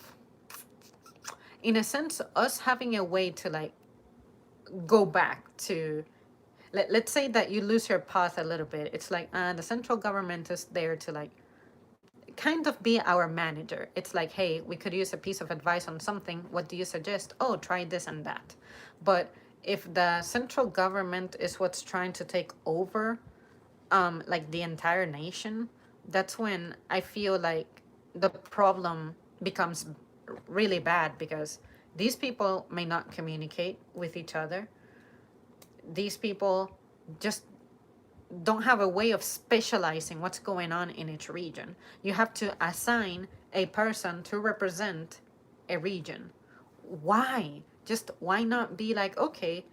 in a sense, us having a way to like go back to, let's say that you lose your path a little bit. It's like the central government is there to like kind of be our manager. It's like, hey, we could use a piece of advice on something. What do you suggest? Oh, try this and that. But if the central government is what's trying to take over like the entire nation, that's when I feel like the problem becomes really bad, because these people may not communicate with each other. These people just don't have a way of specializing what's going on in each region. You have to assign a person to represent a region. Why? Just why not be like, okay,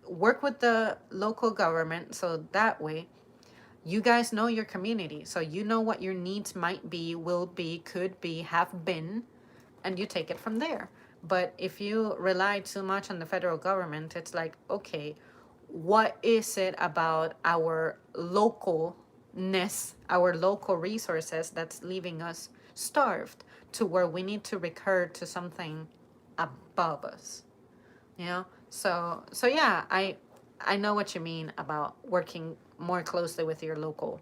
work with the local government so that way you guys know your community, so you know what your needs might be, will be, could be, have been, and you take it from there. But if you rely too much on the federal government, it's like, okay, what is it about our localness, our local resources, that's leaving us starved to where we need to recur to something above us? You know? So yeah, I know what you mean about working more closely with your local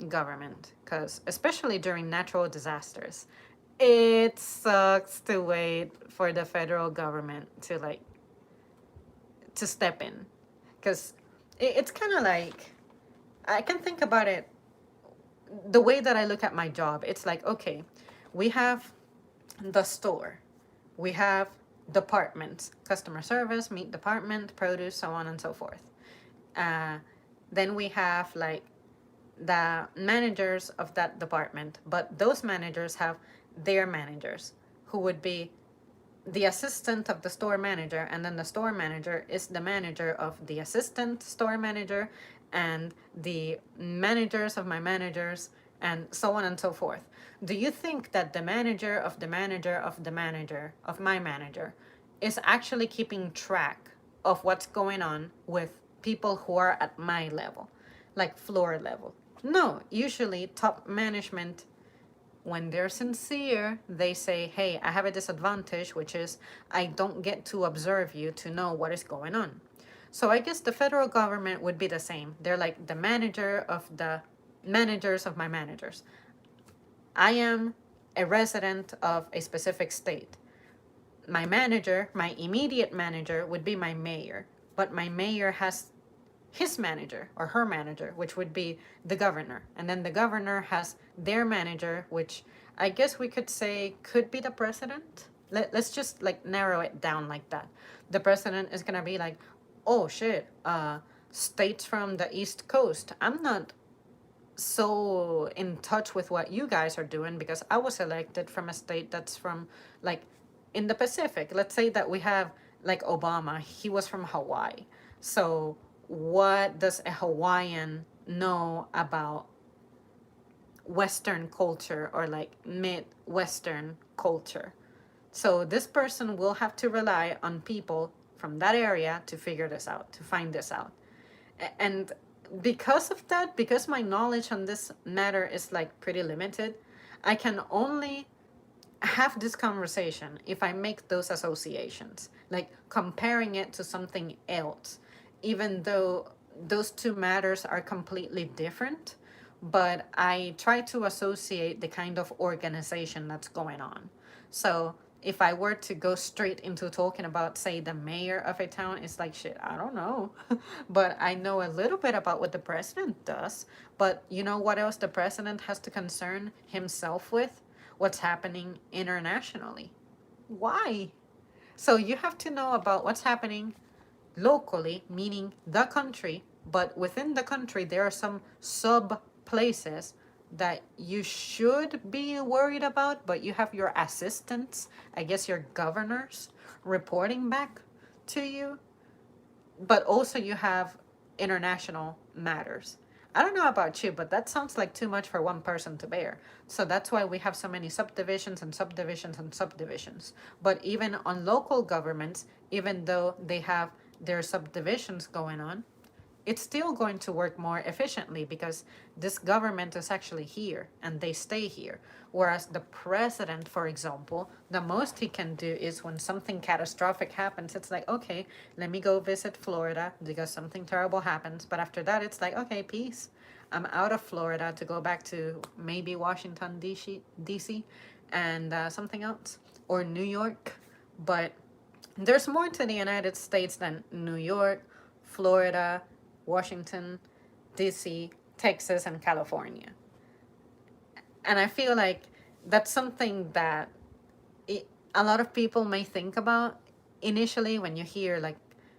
government, because especially during natural disasters, it sucks to wait for the federal government to like to step in, because it's kind of like, I can think about it the way that I look at my job. It's like, okay, we have the store, we have departments, customer service, meat department, produce, so on and so forth. uh, then we have like the managers of that department, but those managers have their managers, who would be the assistant of the store manager, and then the store manager is the manager of the assistant store manager, and the managers of my managers, and so on and so forth. Do you think that the manager of the manager of the manager of my manager is actually keeping track of what's going on with people who are at my level, like floor level? No, usually top management, when they're sincere, they say, hey, I have a disadvantage, which is I don't get to observe you to know what is going on. So I guess the federal government would be the same. They're like the manager of the managers of my managers. I am a resident of a specific state. My manager, my immediate manager, would be my mayor, but my mayor has his manager or her manager, which would be the governor. And then the governor has their manager, which I guess we could say could be the president. Let's just like narrow it down like that. The president is going to be like, oh shit, states from the East Coast, I'm not so in touch with what you guys are doing because I was elected from a state that's from like in the Pacific. Let's say that we have like Obama, he was from Hawaii. So what does a Hawaiian know about Western culture or like mid-Western culture? So this person will have to rely on people from that area to figure this out, to find this out. And because of that, because my knowledge on this matter is like pretty limited, I can only have this conversation if I make those associations, like comparing it to something else, even though those two matters are completely different. But I try to associate the kind of organization that's going on. So if I were to go straight into talking about, say, the mayor of a town, it's like, shit, I don't know. But I know a little bit about what the president does. But you know what else the president has to concern himself with? What's happening internationally. Why? So you have to know about what's happening locally, meaning the country, but within the country, there are some sub places that you should be worried about, but you have your assistants, I guess your governors, reporting back to you, but also you have international matters. I don't know about you, but that sounds like too much for one person to bear. So that's why we have so many subdivisions and subdivisions and subdivisions. But even on local governments, even though they have their subdivisions going on, it's still going to work more efficiently because this government is actually here and they stay here. Whereas the president, for example, the most he can do is when something catastrophic happens, it's like, okay, let me go visit Florida because something terrible happens. But after that, it's like, okay, peace. I'm out of Florida to go back to maybe Washington, D.C., and something else, or New York. But there's more to the United States than New York, Florida, Washington, D.C., Texas, and California. And I feel like that's something that a lot of people may think about initially when you hear, like,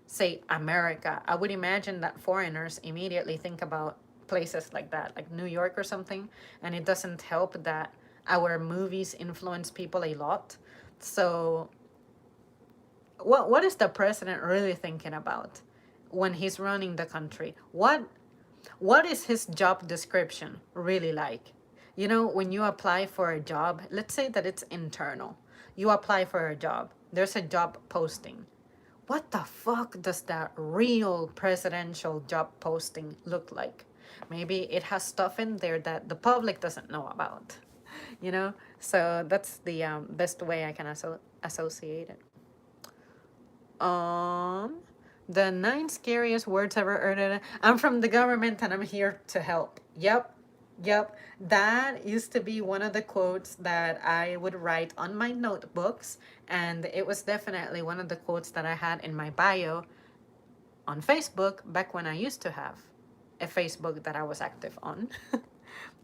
say, America. I would imagine that foreigners immediately think about places like that, like New York or something. And it doesn't help that our movies influence people a lot. So what is the president really thinking about when he's running the country? What is his job description really like? You know, when you apply for a job, let's say that it's internal. You apply for a job. There's a job posting. What the fuck does that real presidential job posting look like? Maybe it has stuff in there that the public doesn't know about. You know? So that's the best way I can associate it. Um, the 9 scariest words ever uttered. I'm from the government and I'm here to help. Yep. Yep. That used to be one of the quotes that I would write on my notebooks. And it was definitely one of the quotes that I had in my bio on Facebook back when I used to have a Facebook that I was active on.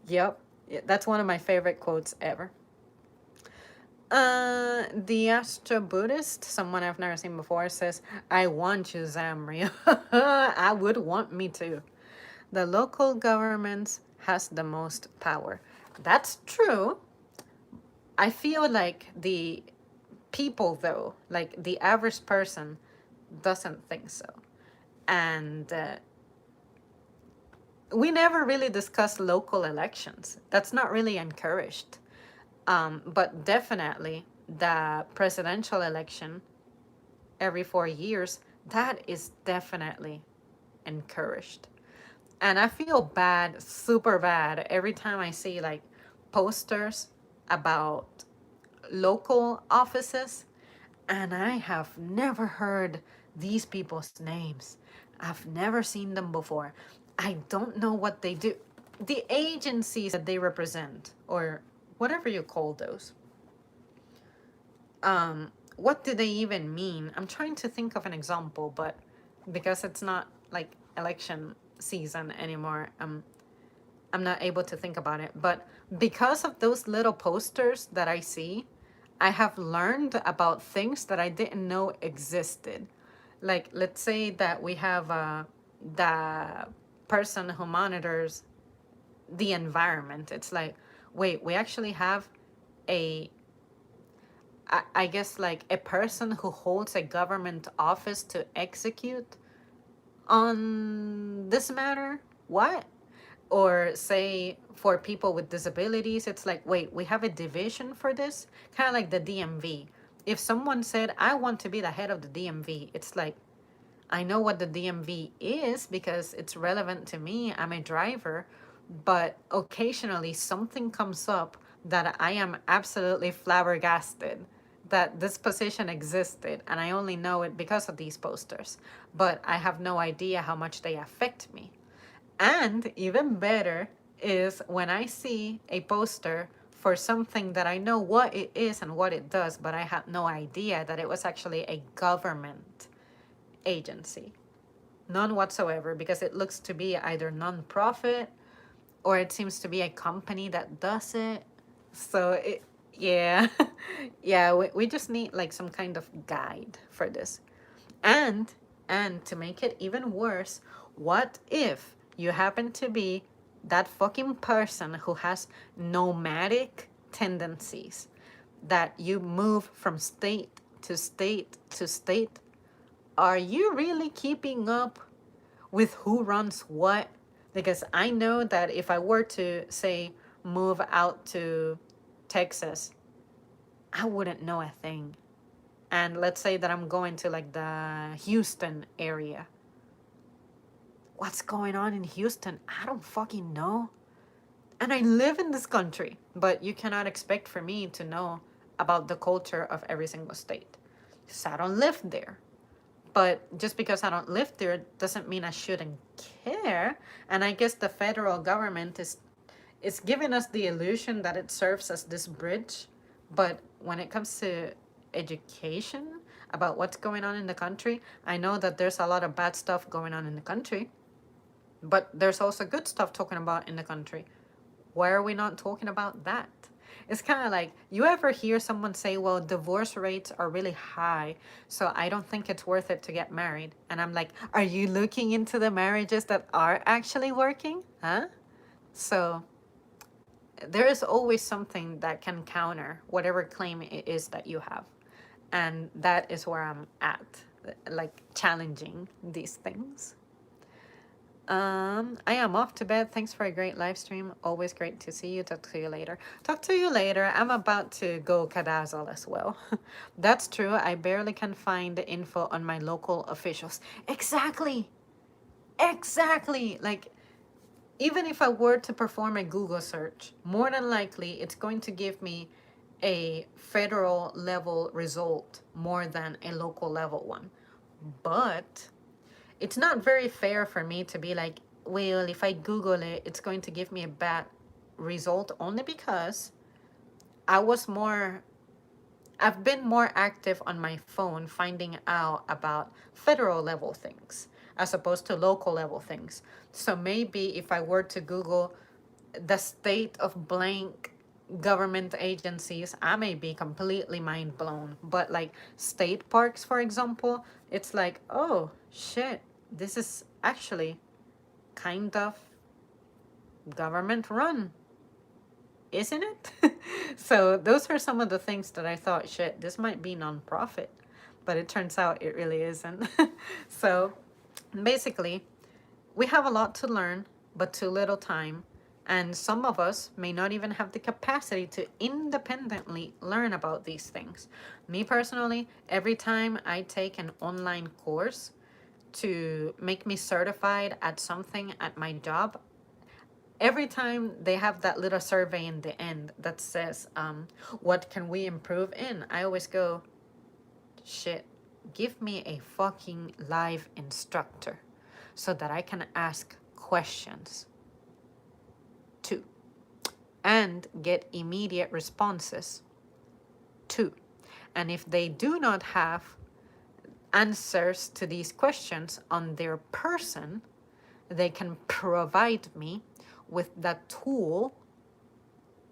Yep. That's one of my favorite quotes ever. The Astro Buddhist, someone I've never seen before, says, I want you, Zamri. I would want me too. The local government has the most power. That's true. I feel like the people, though, like the average person, doesn't think so. And we never really discuss local elections. That's not really encouraged. But definitely the presidential election every 4 years, that is definitely encouraged. And I feel bad, super bad, every time I see like posters about local offices, and I have never heard these people's names. I've never seen them before. I don't know what they do. The agencies that they represent, or whatever you call those, what do they even mean? I'm trying to think of an example, but because it's not like election season anymore, I'm not able to think about it. But because of those little posters that I see, I have learned about things that I didn't know existed. Like, let's say that we have the person who monitors the environment. It's like, wait, we actually have a, I guess, like a person who holds a government office to execute on this matter? What? Or say for people with disabilities, it's like, wait, we have a division for this? Kind of like the DMV. If someone said, I want to be the head of the DMV, it's like, I know what the DMV is because it's relevant to me. I'm a driver, but occasionally something comes up that I am absolutely flabbergasted that this position existed, and I only know it because of these posters, but I have no idea how much they affect me. And even better is when I see a poster for something that I know what it is and what it does, but I had no idea that it was actually a government agency. None whatsoever, because it looks to be either non-profit or it seems to be a company that does it. So it, yeah, yeah, we just need like some kind of guide for this. And and to make it even worse, what if you happen to be that fucking person who has nomadic tendencies, that you move from state to state to state? Are you really keeping up with who runs what? Because I know that if I were to say move out to Texas, I wouldn't know a thing. And let's say that I'm going to like the Houston area. What's going on in Houston? I don't fucking know. And I live in this country, but you cannot expect for me to know about the culture of every single state. Because I don't live there. But just because I don't live there doesn't mean I shouldn't care. And I guess the federal government is giving us the illusion that it serves as this bridge. But when it comes to education about what's going on in the country, I know that there's a lot of bad stuff going on in the country, but there's also good stuff talking about in the country. Why are we not talking about that? It's kind of like, you ever hear someone say, well, divorce rates are really high, so I don't think it's worth it to get married. And I'm like, are you looking into the marriages that are actually working? Huh? So there is always something that can counter whatever claim it is that you have. And that is where I'm at, like challenging these things. I am off to bed. Thanks for a great live stream. Always great to see you. Talk to you later. Talk to you later. I'm about to go cadazzle as well. That's true. I barely can find info on my local officials. Exactly. Exactly. Like, even if I were to perform a Google search, more than likely it's going to give me a federal level result more than a local level one. But it's not very fair for me to be like, well, if I Google it, it's going to give me a bad result, only because I was more, I've been more active on my phone finding out about federal level things as opposed to local level things. So maybe if I were to Google the state of blank government agencies, I may be completely mind blown. But like state parks, for example, it's like, oh shit, this is actually kind of government run, isn't it? So those are some of the things that I thought, shit, this might be nonprofit, but it turns out it really isn't. So basically, we have a lot to learn, but too little time. And some of us may not even have the capacity to independently learn about these things. Me personally, every time I take an online course to make me certified at something at my job, every time they have that little survey in the end that says, what can we improve in? I always go, shit, give me a fucking live instructor so that I can ask questions too and get immediate responses too. And if they do not have answers to these questions on their person, they can provide me with that tool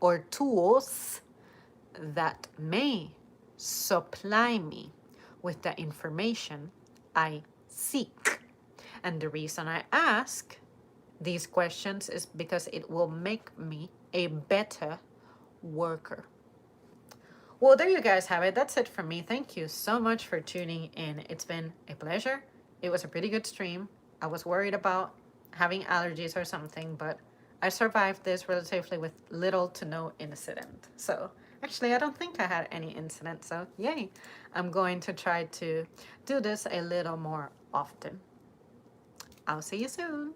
or tools that may supply me with the information I seek. And the reason I ask these questions is because it will make me a better worker. Well, there you guys have it. That's it for me. Thank you so much for tuning in. It's been a pleasure. It was a pretty good stream. I was worried about having allergies or something, but I survived this relatively with little to no incident. So, actually, I don't think I had any incident. So, yay. I'm going to try to do this a little more often. I'll see you soon.